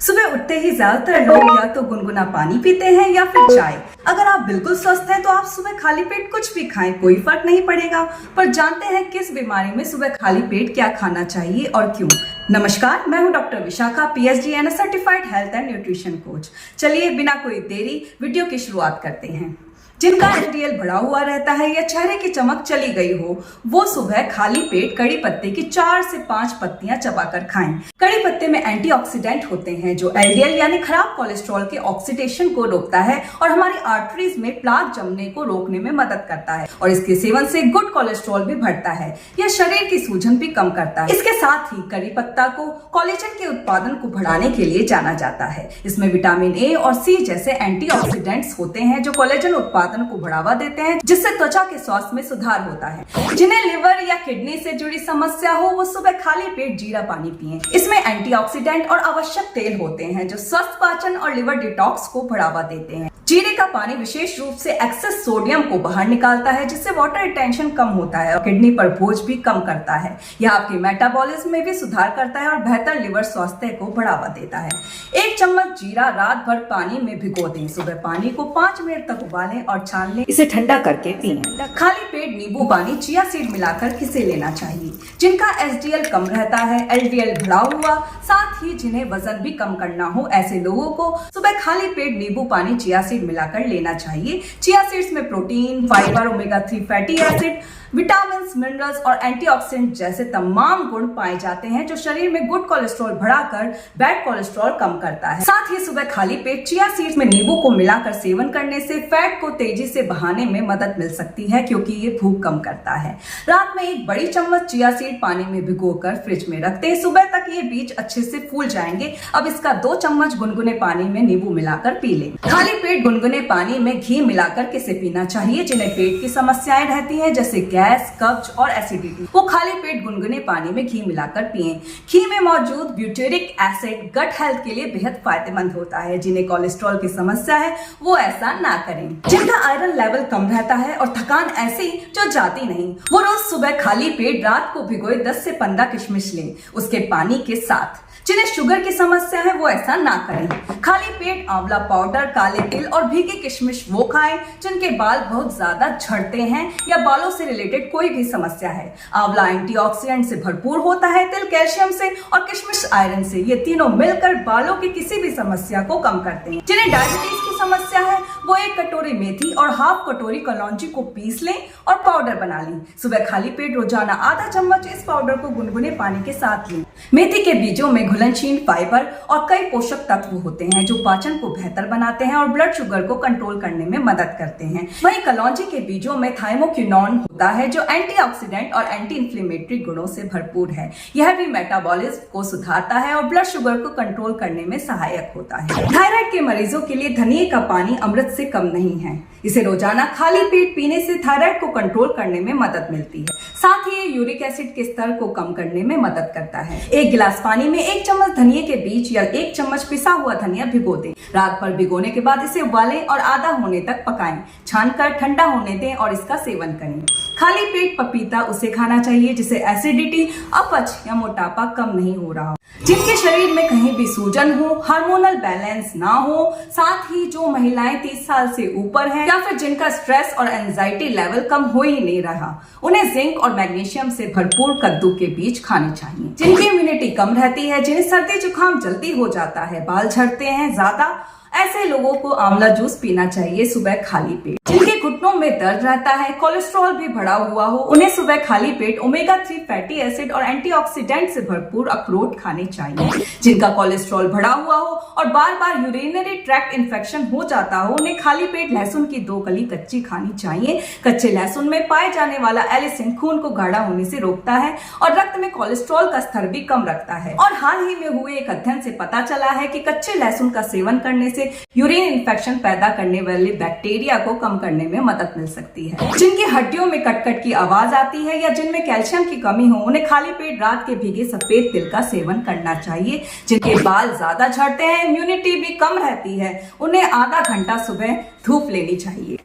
सुबह उठते ही ज्यादातर लोग या तो गुनगुना पानी पीते हैं या फिर चाय। अगर आप बिल्कुल स्वस्थ हैं तो आप सुबह खाली पेट कुछ भी खाएं, कोई फर्क नहीं पड़ेगा। पर जानते हैं किस बीमारी में सुबह खाली पेट क्या खाना चाहिए और क्यों। नमस्कार, मैं हूं doctor Vishakha, PhD and certified health and nutrition coach. चलिए बिना कोई देरी वीडियो की शुरुआत करते हैं। जिनका LDL बढ़ा हुआ रहता है या चेहरे की चमक चली गई हो, वो सुबह खाली पेट कड़ी पत्ते की 4 से 5 पत्तियां चबाकर खाएं। कड़ी पत्ते में एंटीऑक्सीडेंट होते हैं जो LDL यानी खराब कोलेस्ट्रॉल के ऑक्सीडेशन को रोकता है और हमारी आर्टरीज में प्लाक जमने को रोकने में मदद करता है। और इसके सेवन से गुड कोलेस्ट्रॉल भी बढ़ता है। यह शरीर की सूजन भी कम करता है। इसके साथ ही कड़ी पत्ता को कोलेजन के उत्पादन को बढ़ाने के लिए जाना जाता है। इसमें विटामिन A और C जैसे एंटीऑक्सीडेंट्स होते हैं जो कोलेजन उत्पादन को बढ़ावा देते हैं, जिससे त्वचा के स्वास्थ्य में सुधार होता है। जिन्हें लिवर या किडनी से जुड़ी समस्या हो, वो सुबह खाली पेट जीरा पानी पिएं। इसमें एंटीऑक्सीडेंट और आवश्यक तेल होते हैं जो स्वस्थ पाचन और लिवर डिटॉक्स को बढ़ावा देते हैं। जीरे का पानी विशेष रूप से एक्सेस सोडियम को बाहर निकालता है, जिससे वाटर रिटेंशन कम होता है और किडनी पर बोझ भी कम करता है। यह आपके मेटाबॉलिज्म में भी सुधार करता है और बेहतर लिवर स्वास्थ्य को बढ़ावा देता है। 1 चम्मच जीरा रात भर पानी में भिगो दें। सुबह पानी को 5 मिनट तक उबालें और छान लें। इसे ठंडा करके पिएं। खाली पेट नींबू पानी चिया सीड मिलाकर किसे लेना चाहिए। जिनका SDL कम रहता है, LDL बढ़ा हुआ, साथ ही जिन्हें वजन भी कम करना हो, ऐसे लोगों को सुबह खाली पेट नींबू पानी चिया सीड मिलाकर लेना चाहिए। चिया सीड्स में protein, fibre, omega 3 fatty acid, vitamin, minerals और एंटीऑक्सीडेंट जैसे तमाम गुण पाए जाते हैं जो शरीर में गुड कोलेस्ट्रॉल बढ़ाकर बैड कोलेस्ट्रॉल कम करता है। साथ ही सुबह खाली पेट चिया सीड्स में नींबू को मिलाकर सेवन करने से फैट को तेजी से बहाने में मदद मिल सकती है, क्योंकि ये भूख कम करता है। रात में 1 बड़ी चम्मच चिया सीड पानी में भिगोकर फ्रिज में रखते हैं। सुबह तक ये बीज अच्छे से फूल जाएंगे। अब इसका 2 चम्मच गुनगुने पानी में नींबू मिलाकर पी लें। खाली पेट गुनगुने पानी में घी मिलाकर किसे पीना चाहिए। जिन्हें पेट की समस्याएं रहती है जैसे गैस, कब्ज और एसिडिटी, वो खाली पेट गुनगुने पानी में घी मिलाकर पिएं। घी में मौजूद ब्यूटेरिक एसिड गट हेल्थ के लिए बेहद फायदेमंद होता है। जिन्हें कोलेस्ट्रॉल की समस्या है वो ऐसा ना करें। जिनका आयरन लेवल कम रहता है और थकान ऐसी जो जाती नहीं, वो रोज सुबह खाली पेट रात को भिगोए 10 से 15 किशमिश लें, उसके पानी के साथ। जिन्हें शुगर की समस्या है वो ऐसा ना करें। खाली पेट आंवला पाउडर, काले तिल और भीगी किशमिश वो खाएं जिनके बाल बहुत ज्यादा झड़ते हैं या बालों से रिलेटेड कोई भी समस्या है। आंवला एंटीऑक्सीडेंट से भरपूर होता है, तिल कैल्शियम से और किशमिश आयरन से। ये तीनों मिलकर बालों की किसी भी समस्या को कम करते हैं। जिन्हें डायबिटीज की समस्या है वो 1 कटोरी मेथी और ½ कटोरी कलौंजी को पीस लें और पाउडर बना लें। सुबह खाली पेट रोजाना आधा चम्मच इस पाउडर को गुनगुने पानी के साथ लें। मेथी के बीजों में घुलनशील फाइबर और कई पोषक तत्व होते हैं जो पाचन को बेहतर बनाते हैं और ब्लड शुगर को कंट्रोल करने में मदद करते हैं। वहीं कलौंजी के बीजों में थाइमोक्विनोन होता है जो एंटीऑक्सीडेंट और एंटी इंफ्लेमेटरी गुणों से भरपूर है। यह भी मेटाबॉलिज्म को सुधारता है और ब्लड शुगर को कंट्रोल करने में सहायक होता है। थायराइड के मरीजों के लिए धनिये का पानी अमृत से कम नहीं है। इसे रोजाना खाली पेट पीने से थायराइड को कंट्रोल करने में मदद मिलती है। साथ ही ये यूरिक एसिड के स्तर को कम करने में मदद करता है। 1 गिलास पानी में 1 चम्मच धनिये के बीज या 1 चम्मच पिसा हुआ धनिया भिगो दें। रात भर भिगोने के बाद इसे उबालें और आधा होने तक पकाएं। छानकर ठंडा होने दें और इसका सेवन करें। खाली पेट पपीता उसे खाना चाहिए जिसे एसिडिटी, अपच या मोटापा कम नहीं हो रहा हो। जिनके शरीर में कहीं भी सूजन हो, हार्मोनल बैलेंस ना हो, साथ ही जो महिलाएं 30 साल से ऊपर हैं या फिर जिनका स्ट्रेस और एंजाइटी लेवल कम हो ही नहीं रहा, उन्हें जिंक और मैग्नीशियम से भरपूर कद्दू के बीज खाने चाहिए। जिनकी इम्यूनिटी कम रहती है, जिन्हें सर्दी जुकाम जल्दी हो जाता है, बाल झड़ते हैं ज्यादा, ऐसे लोगों को आंवला जूस पीना चाहिए सुबह खाली पेट। जिनके घुटनों में दर्द रहता है, कोलेस्ट्रॉल भी बढ़ा हुआ हो, उन्हें सुबह खाली पेट ओमेगा 3 फैटी एसिड और एंटीऑक्सीडेंट से भरपूर अखरोट खाने चाहिए। जिनका कोलेस्ट्रॉल बढ़ा हुआ हो और बार बार यूरिनरी ट्रैक्ट इन्फेक्शन हो जाता हो, उन्हें खाली पेट लहसुन की 2 कली कच्ची खानी चाहिए। कच्चे लहसुन में पाए जाने वाला एलिसिन खून को गाढ़ा होने से रोकता है और रक्त में कोलेस्ट्रॉल का स्तर भी कम रखता है। और हाल ही में हुए एक अध्ययन से पता चला है कि कच्चे लहसुन का सेवन करने से यूरिन इन्फेक्शन पैदा करने वाले बैक्टीरिया को कम करने में मदद मिल सकती है। जिनकी हड्डियों में कटकट की आवाज आती है या जिनमें कैल्शियम की कमी हो, उन्हें खाली पेट रात के भीगे सफेद तिल का सेवन करना चाहिए। जिनके बाल ज्यादा झड़ते हैं, इम्यूनिटी भी कम रहती है, उन्हें आधा घंटा सुबह धूप लेनी चाहिए।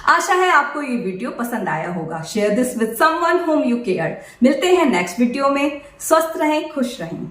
आशा है आपको ये वीडियो पसंद आया होगा। Share this with someone whom you care। मिलते हैं नेक्स्ट वीडियो में। स्वस्थ रहें, खुश रहें।